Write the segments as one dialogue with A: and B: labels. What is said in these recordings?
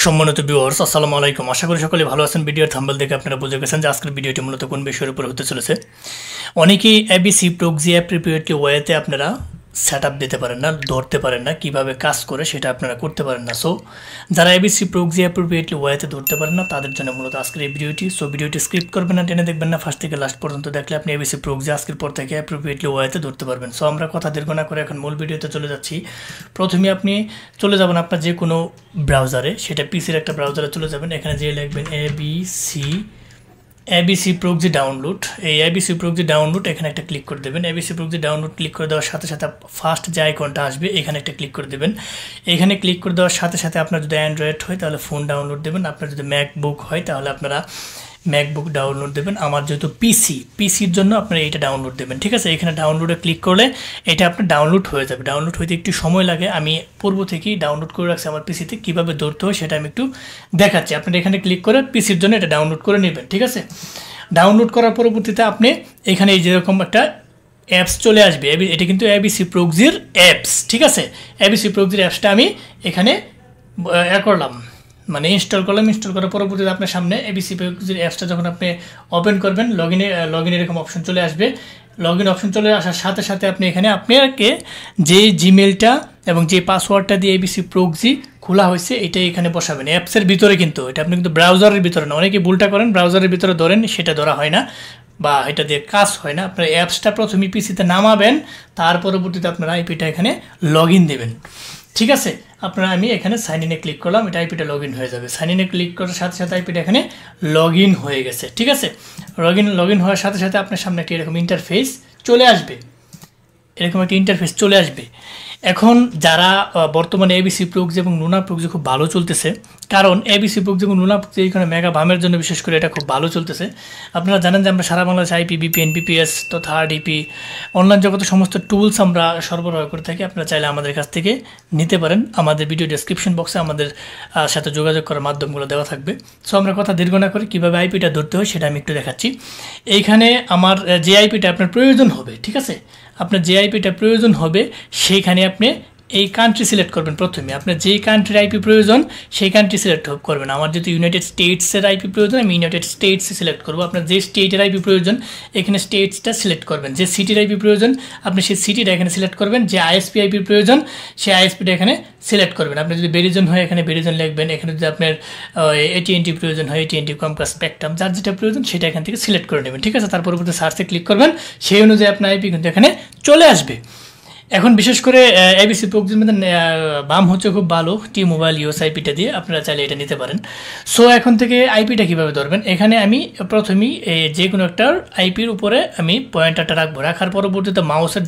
A: সম্মানিত ভিউয়ার্স আসসালামু আলাইকুম। আশা করি সকলে ভালো আছেন। ভিডিওর থাম্বনেল দেখে আপনারা বুঝে গেছেন যে আজকের ভিডিওটি মূলত কোন বিষয়ের উপর হতে চলেছে। অনেকেই এবিসি প্রক্সি অ্যাপ্রোপ্রিয়েটলি ওয়েতে আপনারা সেটআপ দিতে পারেন না, ধরতে পারেন না, কিভাবে কাজ করে সেটা আপনারা করতে পারেন না। সো যারা এবিসি প্রক্সি অ্যাপ্রোপ্রিয়েটলি ওয়েতে ধরতে পারেন না তাদের জন্য মূলত আজকের এই ভিডিওটি। সো ভিডিওটি স্কিপ করবেন না, টেনে দেখবেন না, ফার্স্ট থেকে লাস্ট পর্যন্ত দেখলে আপনি এবিসি প্রক্সি আজকের পর থেকে অ্যাপ্রোপ্রিয়েটলি ওয়েতে ধরতে পারবেন। সো আমরা কথা দীর্ঘ না করে এখন মূল ভিডিওতে চলে যাচ্ছি। প্রথমে আপনি চলে যাবেন আপনার যে কোনো ব্রাউজারে, সেটা পিসির একটা ব্রাউজারে চলে যাবেন। এখানে যে লিখবেন এবিসি প্রক্সি ডাউনলোড। এই এবিসি প্রক্সি ডাউনলোড এখানে একটা ক্লিক করে দেবেন। এবিসি প্রক্সি ডাউনলোড ক্লিক করে দেওয়ার সাথে সাথে ফার্স্ট যে আইকনটা আসবে এখানে একটা ক্লিক করে দেবেন। এখানে ক্লিক করে দেওয়ার সাথে সাথে আপনার যদি অ্যান্ড্রয়েড হয় তাহলে ফোন ডাউনলোড দেবেন, আপনার যদি ম্যাকবুক হয় তাহলে আপনারা ম্যাকবুক ডাউনলোড দেবেন। আমার যেহেতু পিসির জন্য আপনারা এইটা ডাউনলোড দেবেন, ঠিক আছে। এখানে ডাউনলোডে ক্লিক করলে এটা আপনার ডাউনলোড হয়ে যাবে। ডাউনলোড হইতে একটু সময় লাগে, আমি পূর্ব থেকেই ডাউনলোড করে রাখছি আমার পিসিতে। কীভাবে ধরতে হয় সেটা আমি একটু দেখাচ্ছি। আপনারা এখানে ক্লিক করে পিসির জন্য এটা ডাউনলোড করে নেবেন, ঠিক আছে। ডাউনলোড করার পরবর্তীতে আপনি এখানে এই যেরকম একটা অ্যাপস চলে আসবে, এটা কিন্তু এবিসি প্রক্সির অ্যাপস, ঠিক আছে। এবিসি প্রক্সির অ্যাপসটা আমি এখানে করলাম, মানে ইনস্টল করলাম। ইনস্টল করার পরবর্তীতে আপনার সামনে এবিসি প্রক্সির অ্যাপসটা যখন আপনি ওপেন করবেন লগ ইন এরকম অপশন চলে আসবে। লগ ইন অপশন চলে আসার সাথে সাথে আপনি এখানে আপনাকে যে জিমেলটা এবং যে পাসওয়ার্ডটা দিয়ে এবিসি প্রক্সি খোলা হয়েছে এটাই এখানে বসাবেন অ্যাপসের ভিতরে, কিন্তু এটা আপনি কিন্তু ব্রাউজারের ভিতরে না। অনেকে ভুলটা করেন, ব্রাউজারের ভিতরে ধরেন, সেটা ধরা হয় না বা এটা দিয়ে কাজ হয় না। আপনার অ্যাপসটা প্রথমে পিসিতে নামাবেন, তার পরবর্তীতে আপনারা আইপিটা এখানে লগ ইন দেবেন, ঠিক আছে। আপনারা আমি এখানে সাইন ইনে ক্লিক করলাম, এটা আইপিটা লগ ইন হয়ে যাবে। সাইন ইনে ক্লিক করার সাথে সাথে আইপিটা এখানে লগ ইন হয়ে গেছে, ঠিক আছে। লগ ইন হওয়ার সাথে সাথে আপনার সামনে একটি এরকম ইন্টারফেস চলে আসবে, এখন যারা বর্তমানে এবিসি প্রক্সি এবং লুনা প্রক্সি খুব ভালো চলতেছে, কারণ এবিসি প্রক্সি এবং লুনা প্রক্সি এখানে মেগা বামের জন্য বিশেষ করে এটা খুব ভালো চলতেছে। আপনারা জানেন যে আমরা সারা বাংলাদেশে আইপি, বিপিএন, বিপিএস তো থার্ড ইপি অনলাইন জগতে সমস্ত টুলস আমরা সরবরাহ করে থাকি। আপনারা চাইলে আমাদের কাছ থেকে নিতে পারেন। আমাদের ভিডিও ডেসক্রিপশন বক্সে আমাদের সাথে যোগাযোগ করার মাধ্যমগুলো দেওয়া থাকবে। সো আমরা কথা দীর্ঘ না করে কীভাবে আইপিটা ধরতে হয় সেটা আমি একটু দেখাচ্ছি। এইখানে আমার যে আইপিটা আপনার প্রয়োজন হবে, ঠিক আছে, আপনার যে আইপিটা প্রয়োজন হবে সেইখানে আপনি এই কান্ট্রি সিলেক্ট করবেন। প্রথমে আপনার যেই কান্ট্রির আইপি প্রয়োজন সেই কান্ট্রি সিলেক্ট করবেন। আমার যেহেতু ইউনাইটেড স্টেটসের আইপি প্রয়োজন আমি ইউনাইটেড স্টেটসে সিলেক্ট করবো। আপনার যে স্টেটের আইপি প্রয়োজন এখানে স্টেটসটা সিলেক্ট করবেন। যে সিটির আইপি প্রয়োজন আপনি সেই সিটিটা এখানে সিলেক্ট করবেন। যে আইএসপি আইপি প্রয়োজন সেই আইএসপিটা এখানে সিলেক্ট করবেন। আপনি যদি বেরিজন হয় এখানে বেরিজন লিখবেন। এখানে যদি আপনার AT&T প্রয়োজন হয় AT&T, কমকাস্ট, স্পেকট্রাম, যার যেটা প্রয়োজন সেটা এখান থেকে সিলেক্ট করে নেবেন, ঠিক আছে। তার পরবর্তী সার্চে ক্লিক করবেন, সেই অনুযায়ী আপনার আইপি কিন্তু এখানে চলে আসবে। এখন বিশেষ করে এবিসি প্রক্সির মধ্যে বাম হচ্ছে খুব ভালো, টি মোবাইল ইউএস আইপিটা দিয়ে আপনারা চাইলে এটা নিতে পারেন। সো এখন থেকে আইপিটা কীভাবে ধরবেন, এখানে আমি প্রথমেই যে কোনো একটা আইপির উপরে আমি পয়েন্টারটা রাখবো। রাখার পরবর্তীতে মাউসের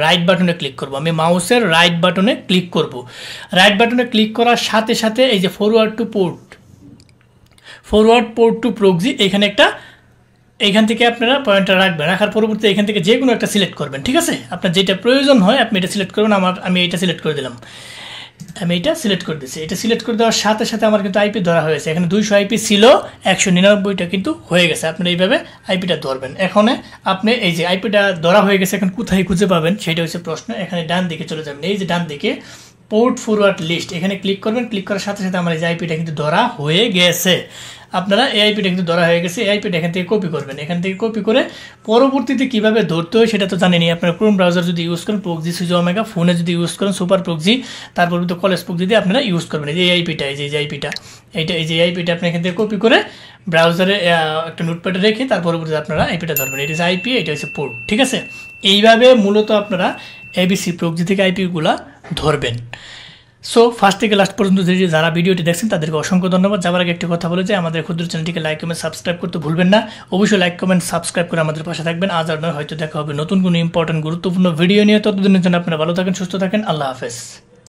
A: রাইট বাটনে ক্লিক করব। আমি মাউসের রাইট বাটনে ক্লিক করব। রাইট বাটনে ক্লিক করার সাথে সাথে এই যে ফরওয়ার্ড পোর্ট টু প্রক্সি এখান থেকে আপনারা পয়েন্টটা রাখবেন। রাখার পরবর্তীতে এখান থেকে যে কোনো একটা সিলেক্ট করবেন, ঠিক আছে। আপনার যেটা প্রয়োজন হয় আপনি এটা সিলেক্ট করবেন। আমি এটা সিলেক্ট করে দিলাম, আমি এটা সিলেক্ট করে দিচ্ছি। এটা সিলেক্ট করে দেওয়ার সাথে সাথে আমার কিন্তু আইপি ধরা হয়েছে। এখানে 200 আইপি ছিল, 199টা কিন্তু হয়ে গেছে। আপনি এইভাবে আইপিটা ধরবেন। এখন আপনি এই যে আইপিটা ধরা হয়ে গেছে, এখন কোথায় খুঁজে পাবেন সেটা হচ্ছে প্রশ্ন। এখানে ডান দিকে চলে যাবেন, এই যে ডান দিকে পোর্ট ফরওয়ার্ড লিস্ট এখানে ক্লিক করবেন। ক্লিক করার সাথে সাথে আমার এই যে আইপিটা কিন্তু ধরা হয়ে গেছে। আপনারা এই আইপিটা কিন্তু ধরা হয়ে গেছে। এই আইপিটা এখান থেকে কপি করবেন। এখান থেকে কপি করে পরবর্তীতে কীভাবে ধরতে হয় সেটা তো জানেনি। আপনারা ক্রোম ব্রাউজার যদি ইউজ করেন প্রক্সি সুইচ ওমেগা, ফোনে যদি ইউজ করেন সুপার প্রক্সি, তারপর কিন্তু কলেজ প্রক্সি দিয়ে আপনারা ইউজ করবেন। এই যে আইপিটা এই যে আইপিটা আপনি এখান থেকে কপি করে ব্রাউজারে একটা নোটপ্যাডে রেখে তার পরবর্তীতে আপনারা আইপিটা ধরবেন। এটা হচ্ছে আইপি, এটা হচ্ছে পোর্ট, ঠিক আছে। এইভাবে মূলত আপনারা এবিসি প্রক্সি থেকে আইপিগুলা ধরবেন। সো ফার্স্ট থেকে লাস্ট পর্যন্ত যারা ভিডিওটি দেখছেন তাদেরকে অসংখ্য ধন্যবাদ। যাবার আগে একটি কথা বলে যে আমাদের ক্ষুদ্র চ্যানেলটিকে লাইক কমেন্ট সাবস্ক্রাইব করতে ভুলবেন না। অবশ্যই লাইক কমেন্ট সাবস্ক্রাইব করে আমাদের পাশে থাকবেন। আজ আর নয়, হয়তো দেখা হবে নতুন কোনো ইম্পর্টেন্ট গুরুত্বপূর্ণ ভিডিও নিয়ে। ততদিনের জন্য আপনারা ভালো থাকেন, সুস্থ থাকেন। আল্লাহ হাফেজ।